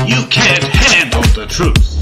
You can't handle the truth.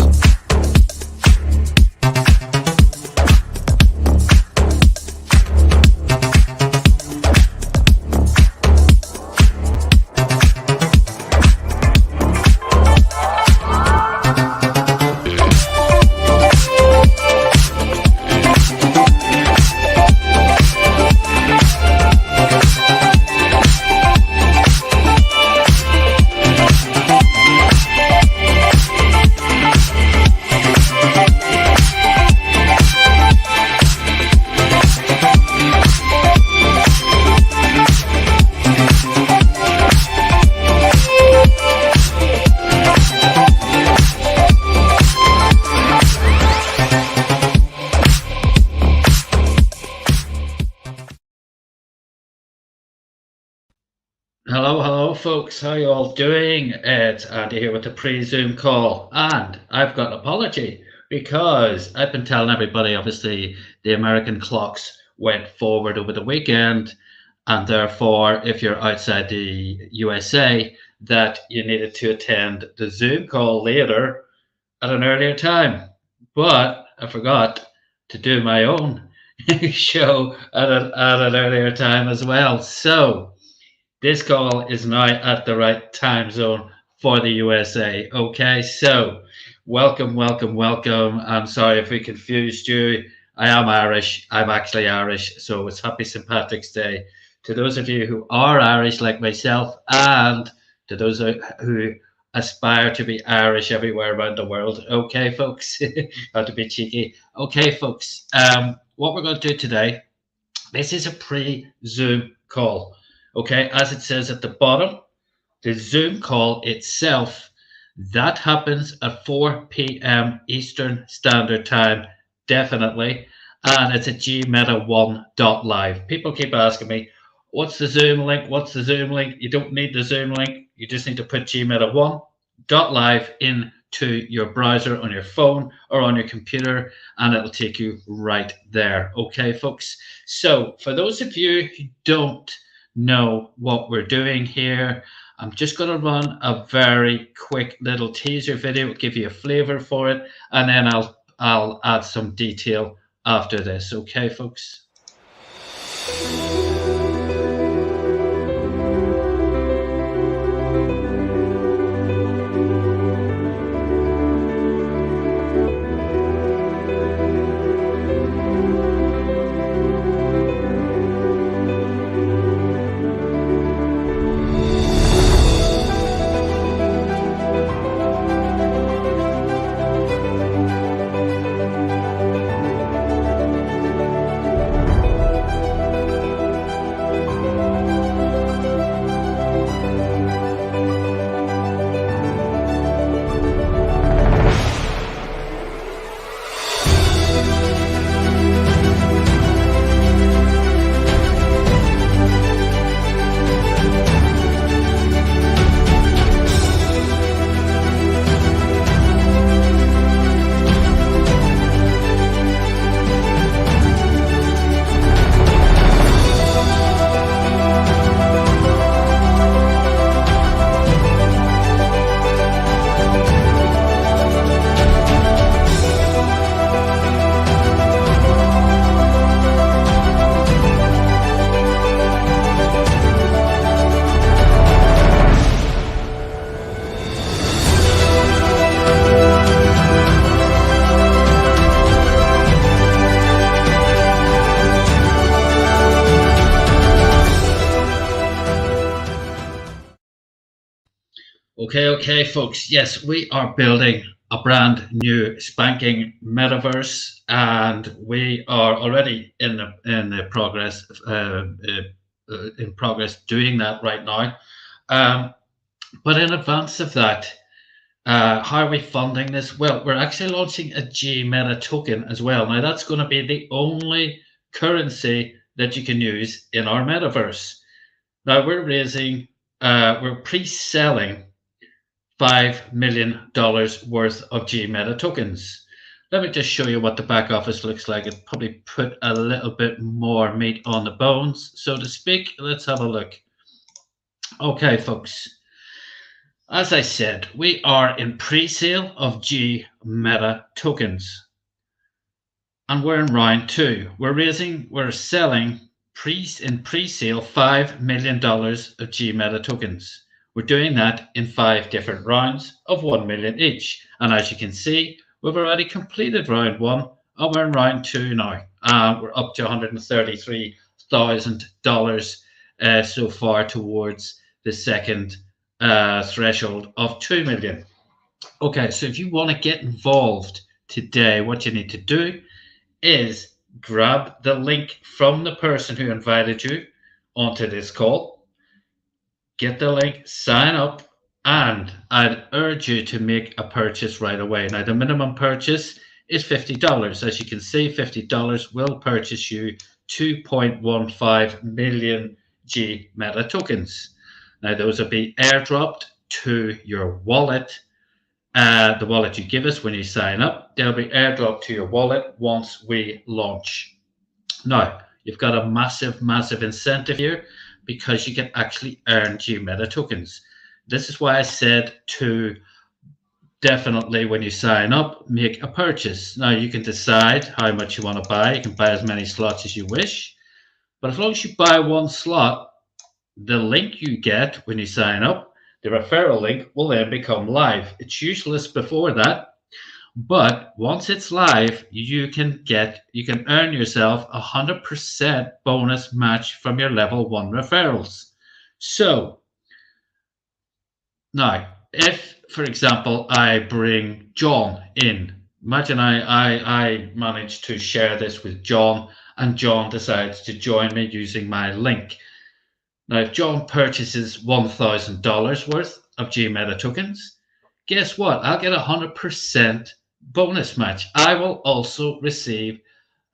Hello, folks. How you all doing? It's Andy here with the pre-Zoom call, and I've got an apology because I've been telling everybody, obviously, the American clocks went forward over the weekend, and therefore, if you're outside the USA, that you needed to attend the Zoom call later at an earlier time. But I forgot to do my own show at an earlier time as well. So this call is now at the right time zone for the USA. Okay, so welcome. I'm sorry if we confused you. I am Irish. I'm actually Irish. So it's Happy St. Patrick's Day to those of you who are Irish like myself, and to those who aspire to be Irish everywhere around the world. Okay, folks, not to be cheeky. Okay, folks, what we're going to do today, this is a pre-Zoom call. Okay, as it says at the bottom, the Zoom call itself, that happens at 4 p.m. Eastern Standard Time, definitely. And it's at GmetaOne.live. People keep asking me, what's the Zoom link? What's the Zoom link? You don't need the Zoom link. You just need to put GmetaOne.live into your browser on your phone or on your computer, and it'll take you right there. Okay, folks? So for those of you who don't know what we're doing here, I'm just going to run a very quick little teaser video, give you a flavor for it, and then I'll add some detail after this. Okay, folks? Okay, folks. Yes, we are building a brand new spanking metaverse, and we are already in the progress doing that right now. But in advance of that, how are we funding this? Well, we're actually launching a GMeta token as well. Now, that's going to be the only currency that you can use in our metaverse. Now, we're pre-selling $5 million worth of GMeta tokens. Let me just show you what the back office looks like. It probably put a little bit more meat on the bones, so to speak. Let's have a look. Okay, folks. As I said, we are in pre-sale of GMeta tokens, and we're in round two. We're selling in pre-sale $5 million of GMeta tokens. We're doing that in 5 different rounds of 1 million each. And as you can see, we've already completed round one, and we're in round two now. We're up to $133,000 so far towards the second threshold of 2 million. Okay, so if you want to get involved today, what you need to do is grab the link from the person who invited you onto this call, get the link, sign up, and I'd urge you to make a purchase right away. Now, the minimum purchase is $50. As you can see, $50 will purchase you 2.15 million GMeta tokens. Now, those will be airdropped to your wallet, the wallet you give us when you sign up. They'll be airdropped to your wallet once we launch. Now, you've got a massive, massive incentive here because you can actually earn GMeta tokens. This is why I said to definitely, when you sign up, make a purchase. Now, you can decide how much you want to buy. You can buy as many slots as you wish. But as long as you buy one slot, the link you get when you sign up, the referral link, will then become live. It's useless before that, but once it's live, you can earn yourself 100% bonus match from your level 1 referrals. So now, if, for example, I bring John in, imagine I manage to share this with John, and John decides to join me using my link. Now, if John purchases $1,000 worth of GMeta tokens, guess what? I'll get 100% bonus match. I will also receive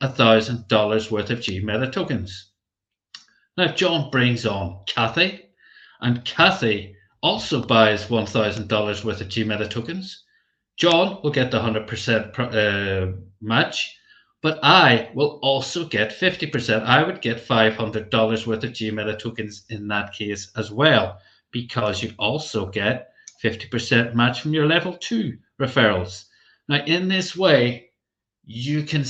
$1,000 worth of GMeta tokens. Now, if John brings on Kathy, and Kathy also buys $1,000 worth of GMeta tokens, John will get the 100% match, but I will also get 50%. I would get $500 worth of GMeta tokens in that case as well, because you also get 50% match from your level 2 referrals. Now, in this way, you can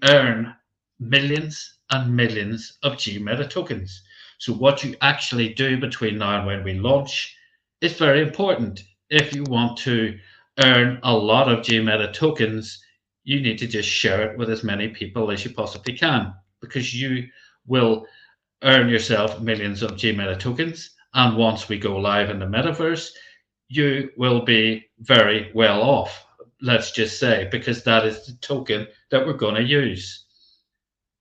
earn millions and millions of GMeta tokens. So what you actually do between now and when we launch is very important. If you want to earn a lot of GMeta tokens, you need to just share it with as many people as you possibly can, because you will earn yourself millions of GMeta tokens. And once we go live in the metaverse, you will be very well off, let's just say, because that is the token that we're going to use.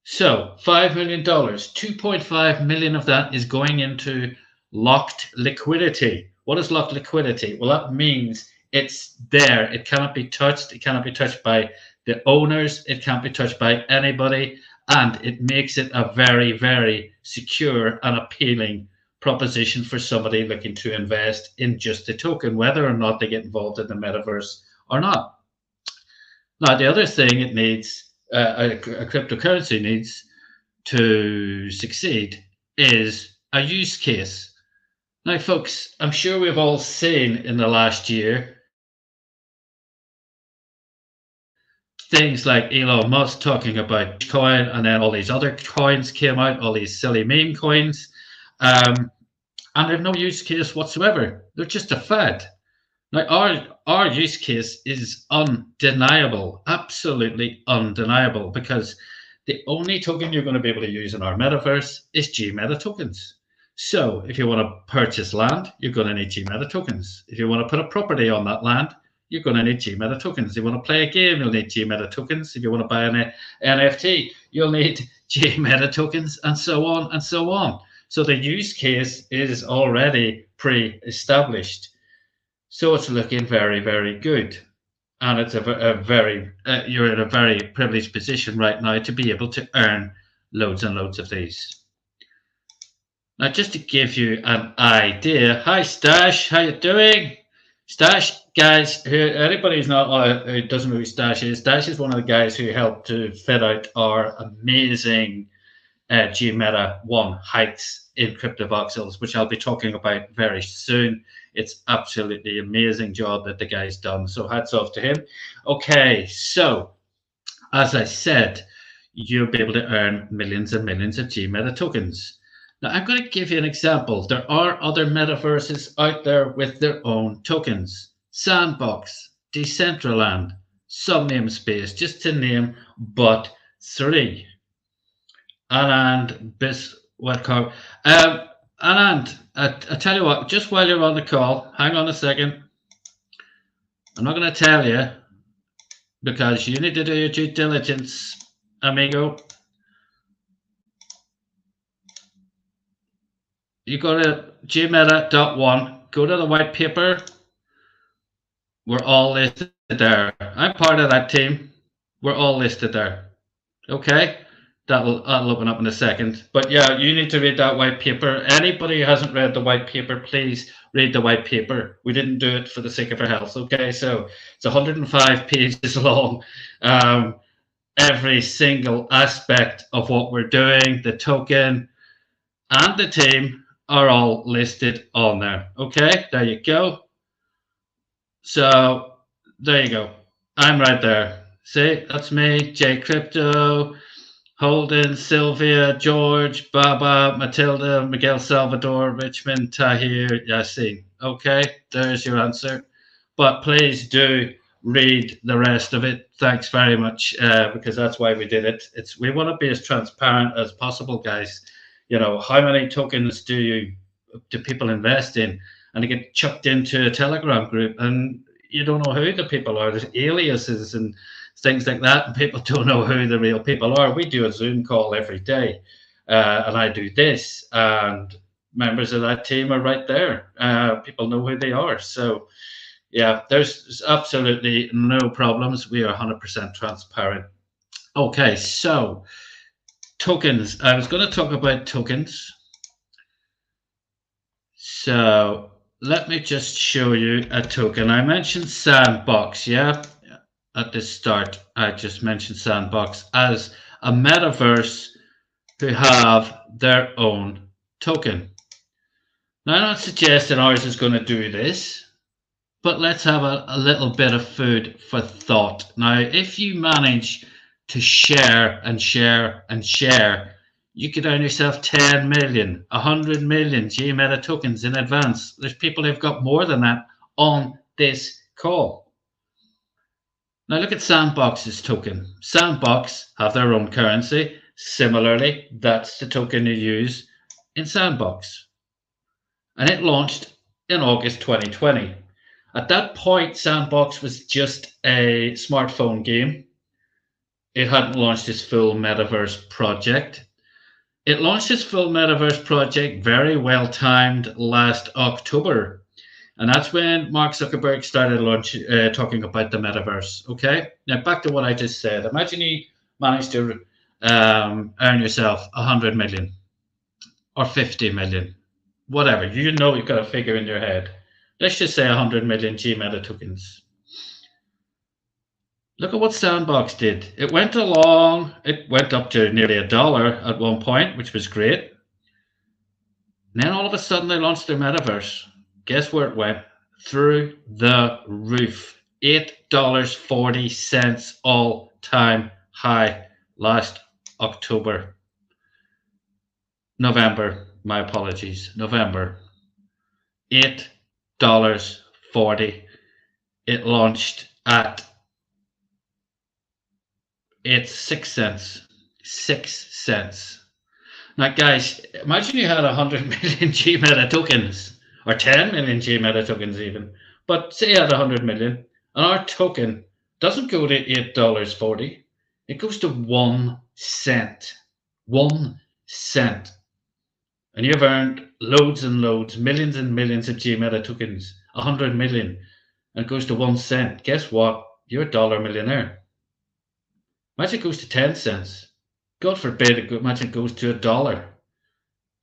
So $5 million, 2.5 million of that is going into locked liquidity. What is locked liquidity? Well, that means it's there. It cannot be touched. It cannot be touched by the owners. It can't be touched by anybody. And it makes it a very, very secure and appealing proposition for somebody looking to invest in just the token, whether or not they get involved in the metaverse or not. Now, the other thing it needs, a cryptocurrency needs to succeed, is a use case. Now, folks, I'm sure we've all seen in the last year things like Elon Musk talking about coin, and then all these other coins came out, all these silly meme coins, and they've no use case whatsoever. They're just a fad. Now, our use case is undeniable, absolutely undeniable, because the only token you're going to be able to use in our metaverse is GMeta tokens. So if you want to purchase land, you're going to need GMeta tokens. If you want to put a property on that land, you're going to need GMeta tokens. If you want to play a game, you'll need GMeta tokens. If you want to buy an NFT, you'll need GMeta tokens, and so on and so on. So the use case is already pre-established. So it's looking very, very good. And it's you're in a very privileged position right now to be able to earn loads and loads of these. Now, just to give you an idea, hi Stash, how you doing? Stash, guys, anybody who's not who doesn't know who Stash is one of the guys who helped to fit out our amazing GmetaOne Heights in CryptoVoxels, which I'll be talking about very soon. It's absolutely amazing job that the guy's done. So hats off to him. Okay, so as I said, you'll be able to earn millions and millions of GMeta tokens. Now, I'm going to give you an example. There are other metaverses out there with their own tokens. Sandbox, Decentraland, some namespace, just to name but three. Anand Biswatko. Anand, I tell you what, just while you're on the call, hang on a second. I'm not going to tell you because you need to do your due diligence, amigo. You go to GmetaOne, go to the white paper. We're all listed there. I'm part of that team. We're all listed there. Okay? That'll open up in a second. But yeah, you need to read that white paper. Anybody who hasn't read the white paper, please read the white paper. We didn't do it for the sake of our health. Okay, so it's 105 pages long. Every single aspect of what we're doing, the token and the team are all listed on there. Okay, there you go. So there you go. I'm right there. See, that's me, J Crypto, Holden, Sylvia, George, Baba, Matilda, Miguel Salvador, Richmond, Tahir, Yassine. Okay, there's your answer. But please do read the rest of it. Thanks very much, because that's why we did it. We want to be as transparent as possible, guys. You know, how many tokens do people invest in? And they get chucked into a Telegram group, and you don't know who the people are. There's aliases and things like that, and people don't know who the real people are. We do a Zoom call every day, and I do this, and members of that team are right there. People know who they are. So, yeah, there's absolutely no problems. We are 100% transparent. Okay, so tokens. I was going to talk about tokens. So let me just show you a token. I mentioned Sandbox, yeah? At the start, I just mentioned Sandbox as a metaverse who have their own token. Now, I'm not suggesting ours is going to do this, but let's have a little bit of food for thought. Now, if you manage to share and share and share, you could earn yourself 10 million, 100 million GMeta tokens in advance. There's people who've got more than that on this call. Now look at Sandbox's token. Sandbox have their own currency. Similarly, that's the token you use in Sandbox. And it launched in August 2020. At that point, Sandbox was just a smartphone game. It hadn't launched its full metaverse project. It launched its full metaverse project very well timed last October. And that's when Mark Zuckerberg started talking about the metaverse. Okay, now back to what I just said. Imagine you managed to earn yourself 100 million or 50 million, whatever. You know you've got a figure in your head. Let's just say 100 million GMeta tokens. Look at what Sandbox did. It went along, it went up to nearly $1 at one point, which was great. And then all of a sudden they launched their metaverse. Guess where it went? Through the roof. $8.40 all-time high last November, my apologies, November. $8.40. It launched at, it's 6 cents. 6 cents. Now, guys, imagine you had 100 million GMeta tokens. Or 10 million GMeta tokens even. But say you had 100 million, and our token doesn't go to $8.40. It goes to 1 cent. 1 cent. And you've earned loads and loads, millions and millions of GMeta tokens. 100 million. And it goes to 1 cent. Guess what? You're a dollar millionaire. Imagine it goes to 10 cents. God forbid, imagine it goes to $1.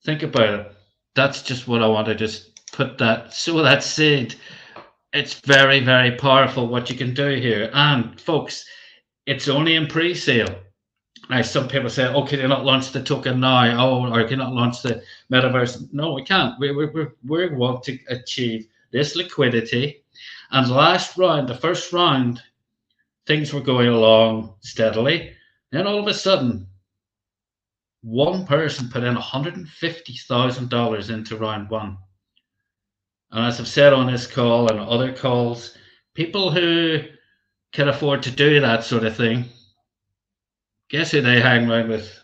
Think about it. That's just what I want to just put that, sow that seed. It's very, very powerful what you can do here. And folks, it's only in pre-sale. Now, some people say, "Oh, can you not launch the token now? Oh, or can you not launch the metaverse?" No, we can't. We want to achieve this liquidity. And last round, the first round, things were going along steadily. Then all of a sudden, one person put in $150,000 into round one. And as I've said on this call and other calls, people who can afford to do that sort of thing, guess who they hang around with?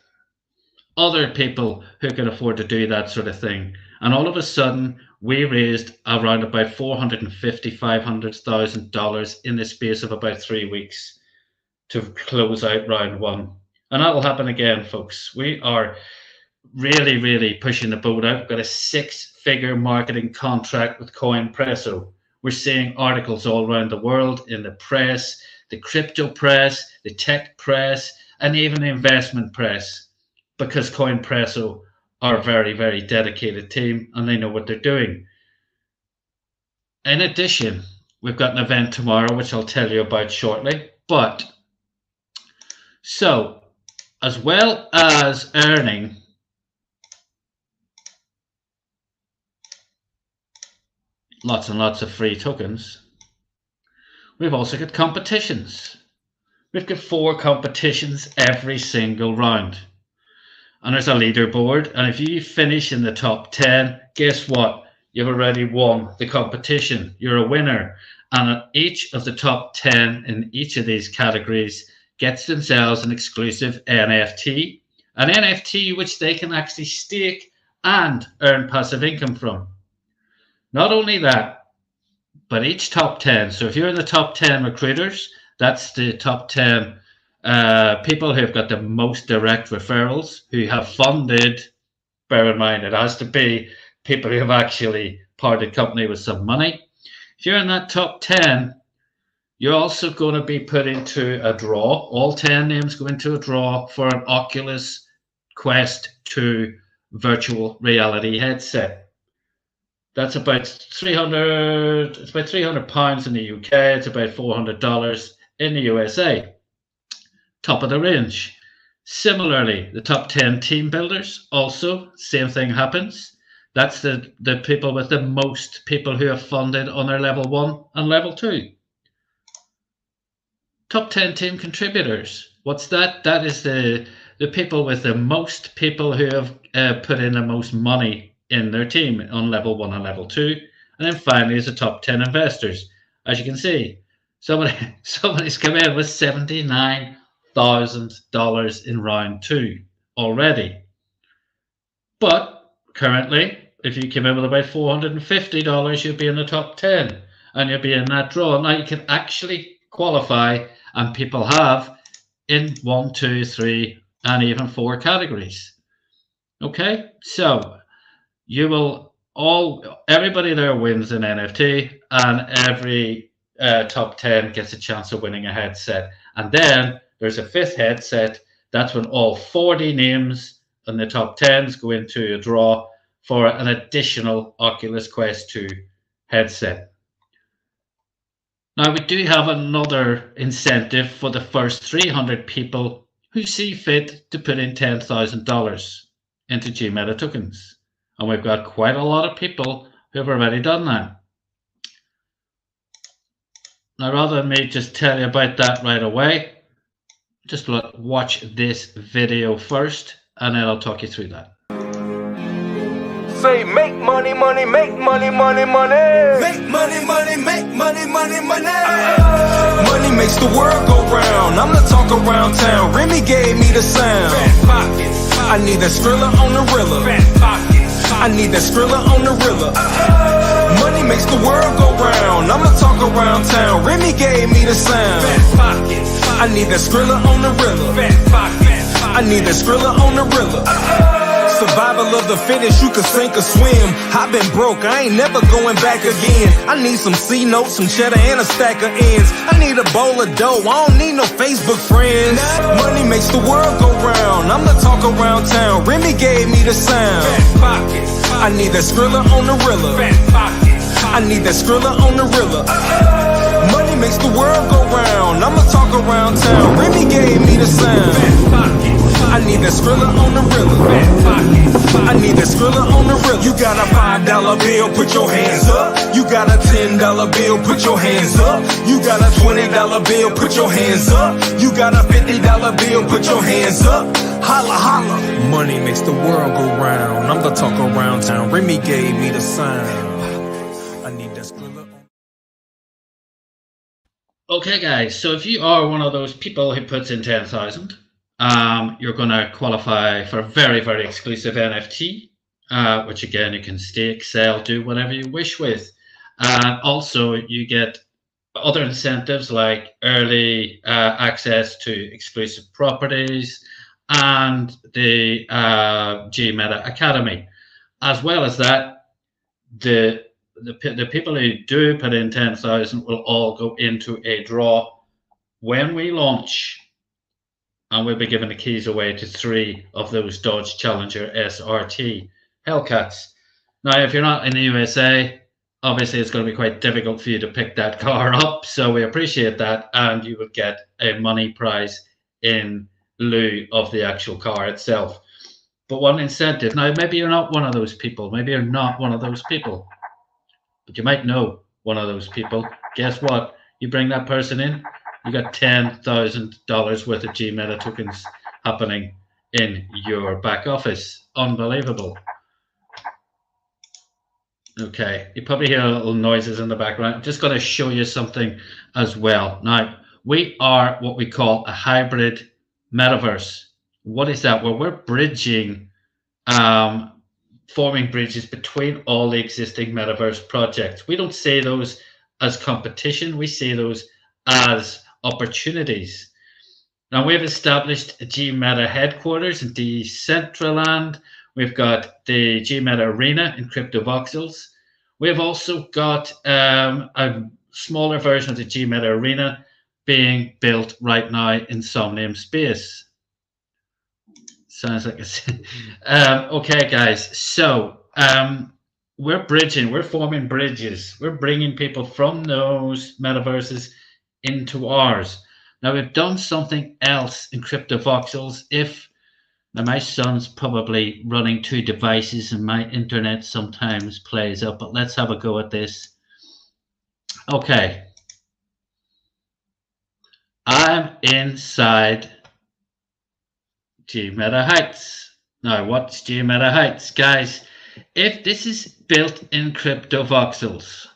Other people who can afford to do that sort of thing. And all of a sudden, we raised around about $450,000, $500,000 in the space of about 3 weeks to close out round one. And that will happen again, folks. We are really, really pushing the boat out. We've got a 6-figure marketing contract with Coinpresso. We're seeing articles all around the world in the press, the crypto press, the tech press, and even the investment press, because Coinpresso are a very, very dedicated team and they know what they're doing. In addition, we've got an event tomorrow, which I'll tell you about shortly. But so, as well as earning lots and lots of free tokens, we've also got competitions. We've got 4 competitions every single round. And there's a leaderboard. And if you finish in the top 10, guess what? You've already won the competition. You're a winner. And each of the top 10 in each of these categories gets themselves an exclusive NFT. An NFT which they can actually stake and earn passive income from. Not only that, but each top 10. So if you're in the top 10 recruiters, that's the top 10 people who have got the most direct referrals, who have funded, bear in mind, it has to be people who have actually parted company with some money. If you're in that top 10, you're also going to be put into a draw. All 10 names go into a draw for an Oculus Quest 2 virtual reality headset. That's about £300. It's about £300 in the UK. It's about $400 in the USA. Top of the range. Similarly, the top 10 team builders, also same thing happens. That's the people with the most people who have funded on their level 1 and level 2. Top 10 team contributors. What's that? That is the people with the most people who have put in the most money in their team on level 1 and level 2. And then finally is the top 10 investors. As you can see, somebody's come in with $79,000 in round 2 already. But currently, if you came in with about $450, you'd be in the top 10 and you'd be in that draw. Now you can actually qualify, and people have, in 1, 2, 3, and even 4 categories. Okay, so you will everybody there wins an NFT, and every top 10 gets a chance of winning a headset. And then there's a 5th headset. That's when all 40 names in the top 10s go into a draw for an additional Oculus Quest 2 headset. Now, we do have another incentive for the first 300 people who see fit to put in $10,000 into GMeta tokens. And we've got quite a lot of people who have already done that. Now, rather than me just tell you about that right away, just watch this video first, and then I'll talk you through that. Say make money, money, make money, money, money. Make money, money, make money, money, money. Money makes the world go round. I'm the talk around town. Remy gave me the sound. Fat pockets. I need that Skrilla on the Rilla. Fat pockets. I need that Skrilla on the Rilla. Money makes the world go round. I'm the talk around town. Remy gave me the sound. Fat pockets. I need that Skrilla on the Rilla. Fat pockets. I need that Skrilla on the Rilla. Survival of the fittest, you can sink or swim. I've been broke, I ain't never going back again. I need some C-notes, some cheddar, and a stack of ends. I need a bowl of dough, I don't need no Facebook friends. Money makes the world go round. I'm the talk around town. Remy gave me the sound. Fat pockets. I need that Skrilla on the Rilla. Fat pockets. I need that Skrilla on the Rilla. Money makes the world go round. I'ma talk around town. Remy gave me the sound. I need that Skrilla on the rhythm. I need that Skrilla on the rhythm. You got a $5 bill, put your hands up. You got a $10 bill, put your hands up. You got a $20 bill, put your hands up. You got a $50 bill, put your hands up. Holla, holla. Money makes the world go round. I'm the talk around town. Remy gave me the sound. I need that Skrilla on. Okay, guys, so if you are one of those people who puts in 10,000, you're going to qualify for a very, very exclusive NFT, which again, you can stake, sell, do whatever you wish with. Also, you get other incentives like early access to exclusive properties and the GMeta Academy. As well as that, the people who do put in 10,000 will all go into a draw when we launch, and we'll be giving the keys away to 3 of those Dodge Challenger SRT Hellcats. Now, if you're not in the USA, obviously it's going to be quite difficult for you to pick that car up, so we appreciate that, and you will get a money prize in lieu of the actual car itself. But one incentive, now maybe you're not one of those people, maybe you're not one of those people, but you might know one of those people. Guess what? You bring that person in, you got $10,000 worth of GMeta tokens happening in your back office. Unbelievable. Okay, you probably hear little noises in the background. I'm just going to show you something as well. Now, we are what we call a hybrid metaverse. What is that? Well, we're bridging, forming bridges between all the existing metaverse projects. We don't see those as competition. We see those as opportunities. Now, we've established a GMeta headquarters in Decentraland. We've got the GMeta Arena in CryptoVoxels. We've also got a smaller version of the GMeta Arena being built right now in Somnium Space. Sounds like it's okay, guys. So we're bridging, we're forming bridges. We're bringing people from those metaverses into ours. Now, we've done something else in CryptoVoxels. Now, my son's probably running 2 devices and my internet sometimes plays up, but let's have a go at this. Okay. I'm inside GMeta Heights. Now, what's GMeta Heights? Guys, if this is built in CryptoVoxels,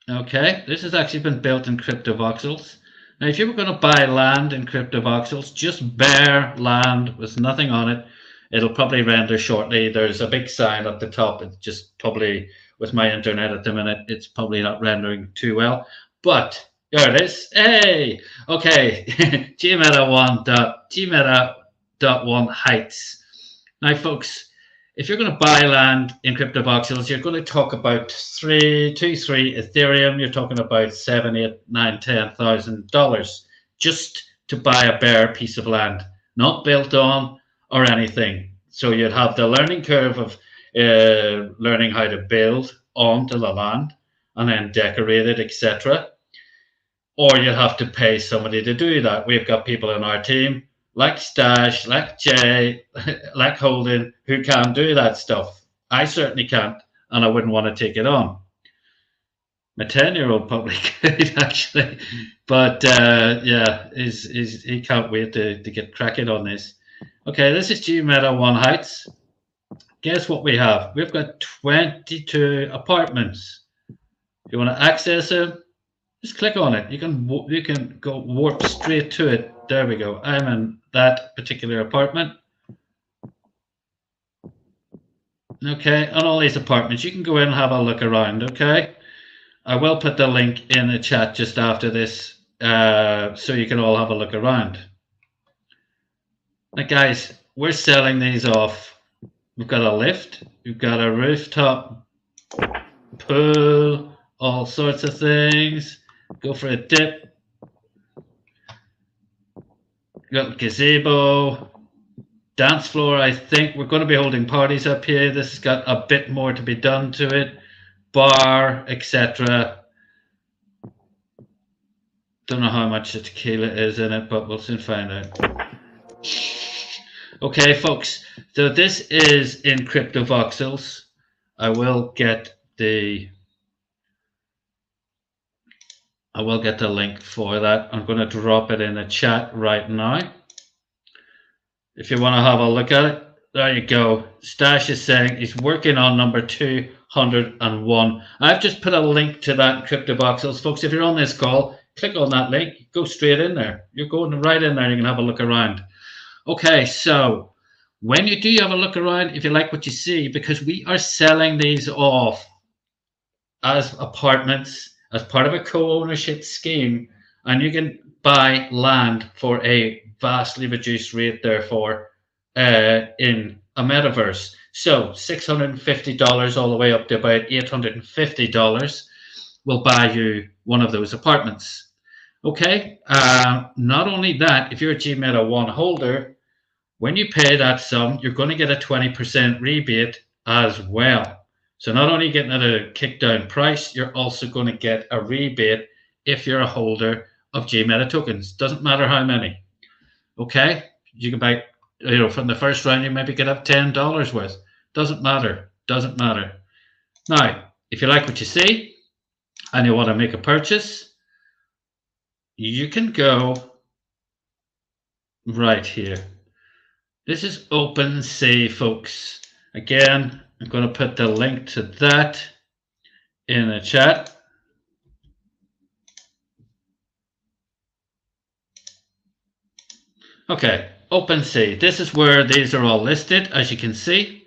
okay, this has actually been built in CryptoVoxels. Now, if you were going to buy land in CryptoVoxels, just bare land with nothing on it, it'll probably render shortly. There's a big sign at the top. It's just probably, with my internet at the minute, it's probably not rendering too well. But there it is. Hey, okay, GmetaOne Heights. Now, folks, if you're going to buy land in CryptoVoxels, you're going to talk about 3 Ethereum. You're talking about $7,000, $8,000, $9,000, $10,000 just to buy a bare piece of land, not built on or anything. So you'd have the learning curve of learning how to build onto the land and then decorate it, etc. Or you'd have to pay somebody to do that. We've got people in our team like Stash, like Jay, like Holden, who can do that stuff. I certainly can't, and I wouldn't want to take it on. My 10-year-old probably could, actually, but yeah, he can't wait to get cracking on this. Okay, this is GmetaOne Heights. Guess what we have? We've got 22 apartments. If you want to access them, just click on it. You can go warp straight to it. There we go. I'm in that particular apartment. Okay, and all these apartments, you can go in and have a look around. Okay, I will put the link in the chat just after this, so you can all have a look around. Now, guys, we're selling these off. We've got a lift, we've got a rooftop pool, all sorts of things. Go for a dip. Got gazebo, dance floor. I think we're going to be holding parties up here. This has got a bit more to be done to it. Bar, etc. Don't know how much the tequila is in it, but we'll soon find out. Okay, folks. So this is in CryptoVoxels. I will get the link for that. I'm going to drop it in the chat right now. If you want to have a look at it, there you go. Stash is saying he's working on number 201. I've just put a link to that in CryptoVoxels. Folks, if you're on this call, click on that link, go straight in there. You're going right in there, you can have a look around. Okay, so when you do have a look around, if you like what you see, because we are selling these off as apartments, as part of a co-ownership scheme, and you can buy land for a vastly reduced rate, therefore, in a metaverse. So $650 all the way up to about $850 will buy you one of those apartments. Okay, not only that, if you're a GmetaOne holder, when you pay that sum, you're going to get a 20% rebate as well. So not only getting at a kick down price, you're also going to get a rebate if you're a holder of GMeta tokens. Doesn't matter how many. Okay, you can buy, from the first round, you maybe get up $10 worth. Doesn't matter. Doesn't matter. Now, if you like what you see and you want to make a purchase, you can go right here. This is OpenSea, folks. Again, I'm going to put the link to that in the chat. Okay, OpenSea. This is where these are all listed, as you can see.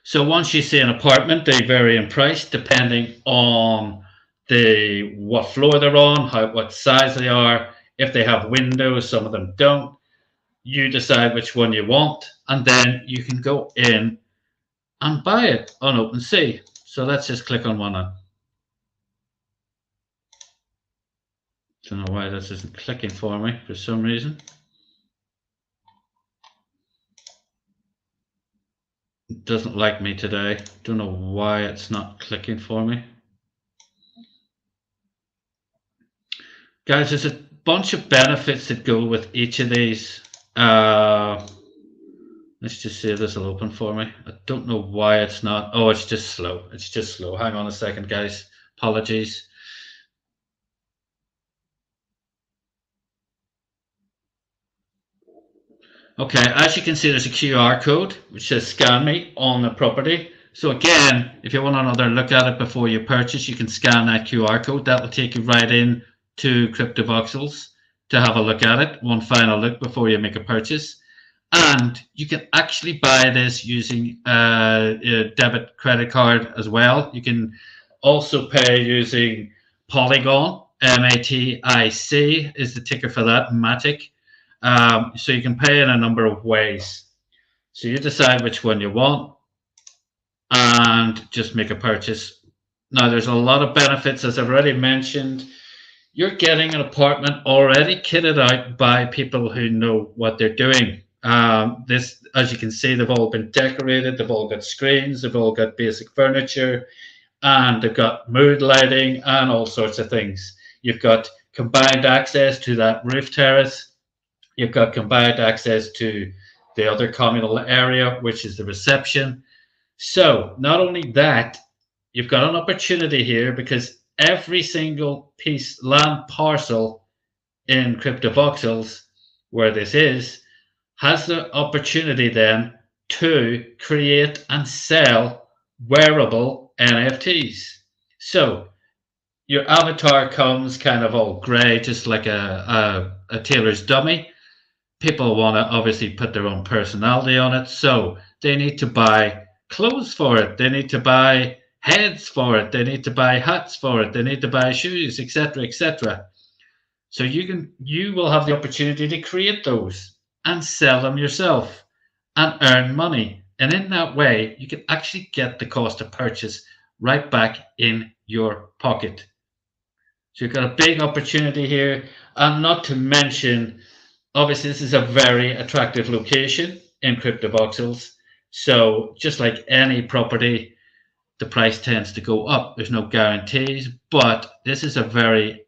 So once you see an apartment, they vary in price depending on what floor they're on, what size they are. If they have windows, some of them don't. You decide which one you want, and then you can go in and buy it on OpenSea. So let's just click on one. Don't know why this isn't clicking for me for some reason. It doesn't like me today. Don't know why it's not clicking for me. Guys, there's a bunch of benefits that go with each of these. Let's just see if this will open for me. I don't know why it's not. Oh, it's just slow. It's just slow. Hang on a second, guys. Apologies. Okay, as you can see, there's a QR code which says scan me on the property. So again, if you want another look at it before you purchase, you can scan that QR code. That will take you right in to CryptoVoxels to have a look at it. One final look before you make a purchase. And you can actually buy this using a debit credit card as well. You can also pay using Polygon, MATIC is the ticker for that, Matic. So you can pay in a number of ways. So you decide which one you want and just make a purchase. Now, there's a lot of benefits, as I've already mentioned. You're getting an apartment already kitted out by people who know what they're doing. This, as you can see, they've all been decorated. They've all got screens. They've all got basic furniture, and they've got mood lighting and all sorts of things. You've got combined access to that roof terrace. You've got combined access to the other communal area, which is the reception. So not only that, you've got an opportunity here because every single piece land parcel in CryptoVoxels, where this is, has the opportunity then to create and sell wearable NFTs. So your avatar comes kind of all gray, just like a tailor's dummy. People want to obviously put their own personality on it, so they need to buy clothes for it. They need to buy heads for it. They need to buy hats for it. They need to buy shoes, etc., etc. So you will have the opportunity to create those and sell them yourself and earn money. And in that way, you can actually get the cost of purchase right back in your pocket. So you've got a big opportunity here, and not to mention, obviously, this is a very attractive location in CryptoVoxels. So just like any property, the price tends to go up. There's no guarantees, but this is a very,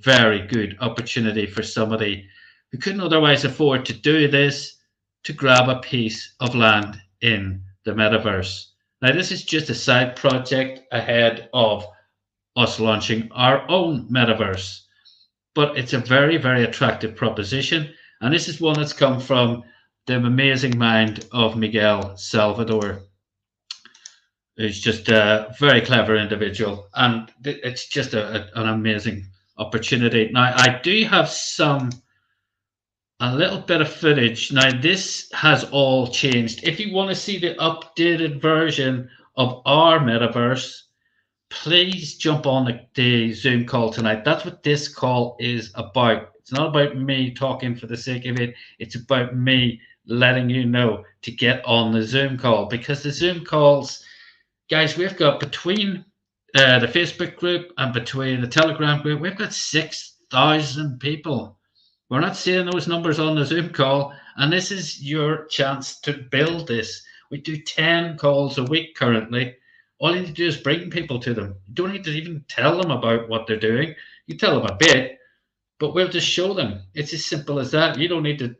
very good opportunity for somebody who couldn't otherwise afford to do this to grab a piece of land in the metaverse. Now, this is just a side project ahead of us launching our own metaverse, but it's a very, very attractive proposition. And this is one that's come from the amazing mind of Miguel Salvador, who's just a very clever individual. And it's just an amazing opportunity. Now, I do have a little bit of footage. Now, this has all changed. If you want to see the updated version of our metaverse, please jump on the Zoom call tonight. That's what this call is about. It's not about me talking for the sake of it. It's about me letting you know to get on the Zoom call, because the Zoom calls, guys, we've got between the Facebook group and between the Telegram group, we've got 6,000 people. We're not seeing those numbers on the Zoom call, and this is your chance to build this. We do 10 calls a week currently. All you need to do is bring people to them. You don't need to even tell them about what they're doing. You tell them a bit, but we'll just show them. It's as simple as that. You don't need to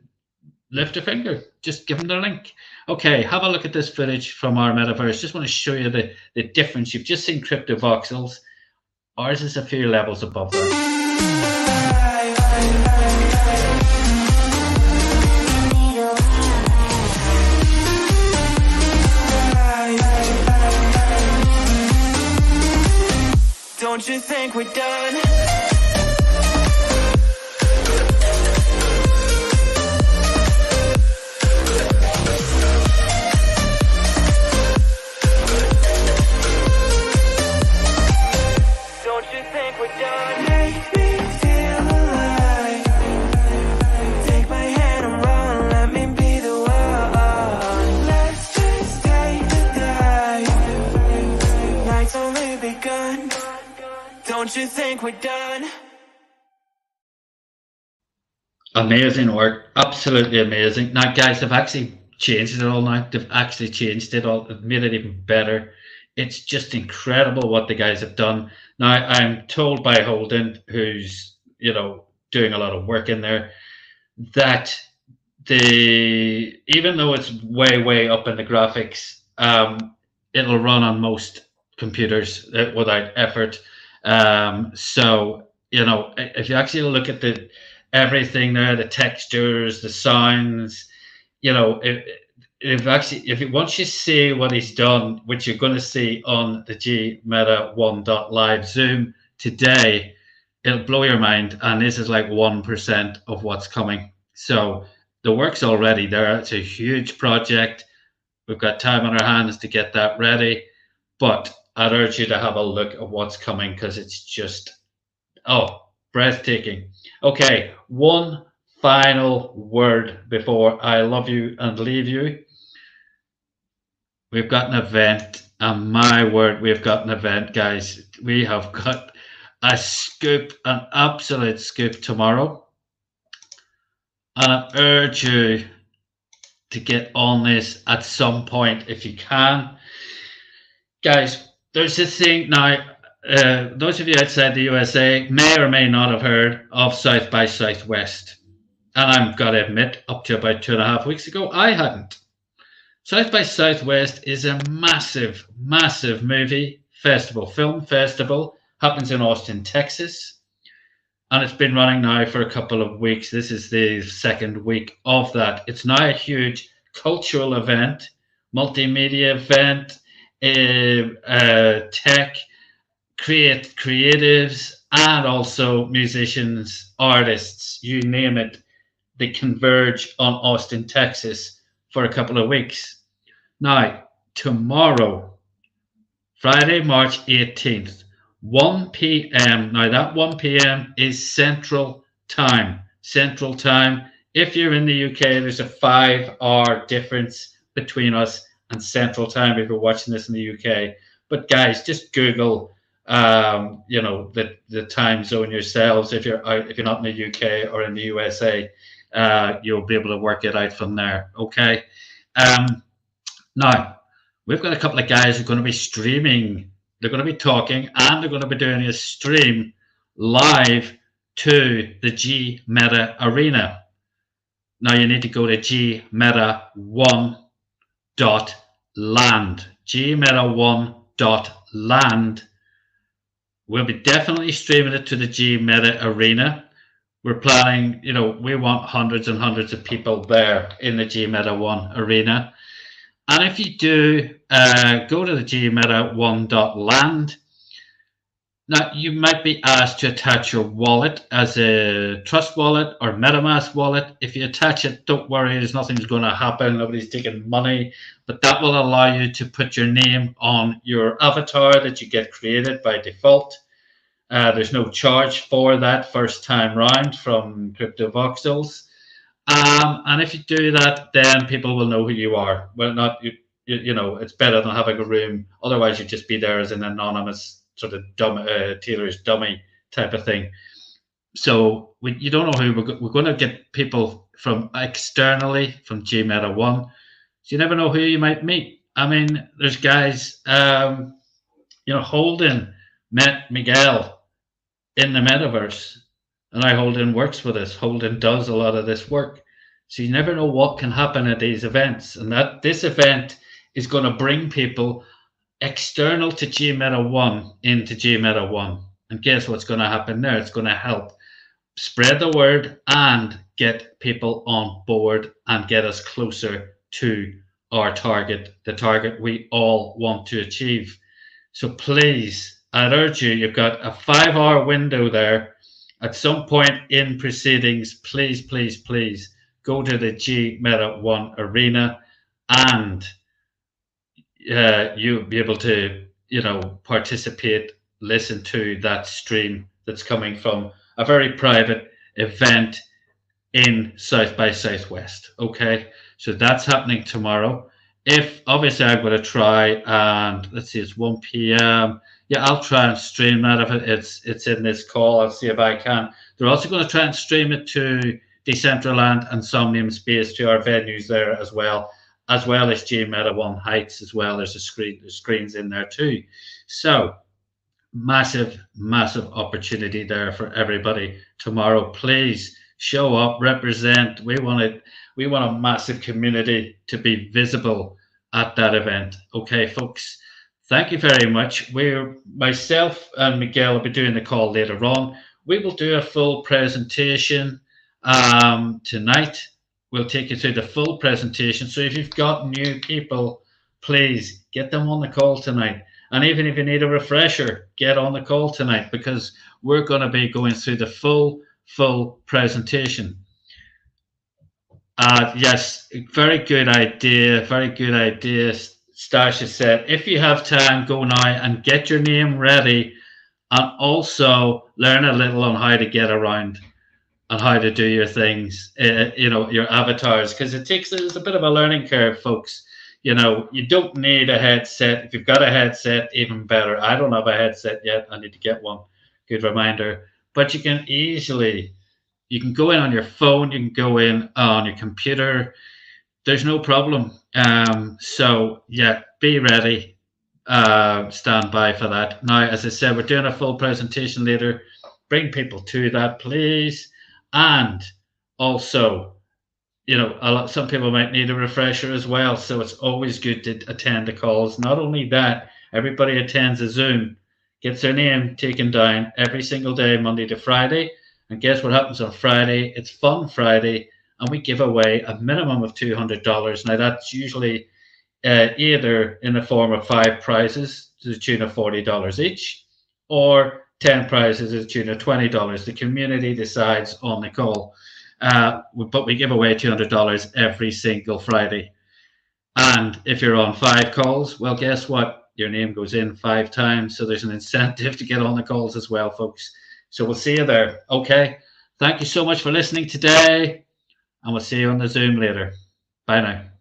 lift a finger. Just give them the link. Okay, have a look at this footage from our metaverse. Just want to show you the difference. You've just seen crypto voxels. Ours is a few levels above that. Don't you think we're done? Don't you think we're done? Make me feel alive. Take my hand and run, let me be the one. Let's just take the dive. Night's only begun. Don't you think we're done? Amazing work, absolutely amazing. Now, guys, they've actually changed it all now. They've actually changed it all, they've made it even better. It's just incredible what the guys have done. Now, I'm told by Holden, who's, doing a lot of work in there, that even though it's way, way up in the graphics, it'll run on most computers without effort. So, if you actually look at everything there, the textures, the sounds, once you see what he's done, which you're going to see on the GmetaOne.live Zoom today, it'll blow your mind. And this is like 1% of what's coming. So the work's already there. It's a huge project. We've got time on our hands to get that ready, but I'd urge you to have a look at what's coming, because it's just, breathtaking. Okay, one final word before I love you and leave you. We've got an event, and my word, we've got an event, guys. We have got a scoop, an absolute scoop tomorrow. And I urge you to get on this at some point if you can. Guys, there's this thing now, those of you outside the USA may or may not have heard of South by Southwest. And I've got to admit, up to about 2.5 weeks ago, I hadn't. South by Southwest is a massive, massive movie festival, film festival, happens in Austin, Texas. And it's been running now for a couple of weeks. This is the second week of that. It's now a huge cultural event, multimedia event, tech, creatives, and also musicians, artists, you name it. They converge on Austin, Texas for a couple of weeks. Now, tomorrow, Friday, March 18th, 1 p.m. Now, that 1 p.m. is Central Time. Central Time. If you're in the UK, there's a 5-hour difference between us and Central Time if you're watching this in the UK. But guys, just Google, the time zone yourselves. If you're not in the UK or in the USA, you'll be able to work it out from there. Okay. Now, we've got a couple of guys who are going to be streaming. They're going to be talking, and they're going to be doing a stream live to the GMeta Arena. Now you need to go to GmetaOne.land. GmetaOne.land. We'll be definitely streaming it to the GMeta Arena. We're planning, we want hundreds and hundreds of people there in the GmetaOne Arena. And if you do go to the GmetaOne.land, now you might be asked to attach your wallet as a Trust wallet or MetaMask wallet. If you attach it, don't worry, there's nothing's going to happen. Nobody's taking money, but that will allow you to put your name on your avatar that you get created by default. There's no charge for that first time round from Crypto Voxels. And if you do that, then people will know who you are. Well, not it's better than having a room. Otherwise, you'd just be there as an anonymous sort of Taylor's dummy type of thing. So you don't know who we're going to get people from externally from GmetaOne. So you never know who you might meet. I mean, there's guys, Holden met Miguel in the metaverse, and Holden works with us. Holden does a lot of this work. So you never know what can happen at these events, and that this event is going to bring people external to GmetaOne into GmetaOne. And guess what's going to happen there? It's going to help spread the word and get people on board and get us closer to our target, the target we all want to achieve. So please, I'd urge you, you've got a 5-hour window there. At some point in proceedings, please, please, please go to the GmetaOne Arena, and you'll be able to, participate, listen to that stream that's coming from a very private event in South by Southwest. Okay, so that's happening tomorrow. If obviously I'm going to try, and let's see, it's 1 p.m. Yeah, I'll try and stream that if it's in this call. I'll see if I can. They're also going to try and stream it to Decentraland and Somnium Space, to our venues there as well as GmetaOne Heights as well. There's screens in there too. So massive opportunity there for everybody tomorrow. Please show up, represent. We want a massive community to be visible at that event. Okay, folks, thank you very much. Myself and Miguel will be doing the call later on. We will do a full presentation tonight. We'll take you through the full presentation. So if you've got new people, please get them on the call tonight. And even if you need a refresher, get on the call tonight, because we're going to be going through the full presentation. Yes, very good idea. Stash has said, if you have time, go now and get your name ready, and also learn a little on how to get around and how to do your things, your avatars, because there's a bit of a learning curve, folks. You don't need a headset. If you've got a headset, even better. I don't have a headset yet. I need to get one. Good reminder. But you can go in on your phone. You can go in on your computer. There's no problem. So yeah, be ready. Stand by for that. Now, as I said, we're doing a full presentation later. Bring people to that, please. And also, some people might need a refresher as well. So it's always good to attend the calls. Not only that, everybody attends a Zoom, gets their name taken down every single day, Monday to Friday. And guess what happens on Friday? It's Fun Friday, and we give away a minimum of $200. Now, that's usually either in the form of 5 prizes to the tune of $40 each, or 10 prizes to the tune of $20. The community decides on the call. But we give away $200 every single Friday. And if you're on 5 calls, well, guess what? Your name goes in 5 times. So there's an incentive to get on the calls as well, folks. So we'll see you there. Okay. Thank you so much for listening today. And we'll see you on the Zoom later. Bye now.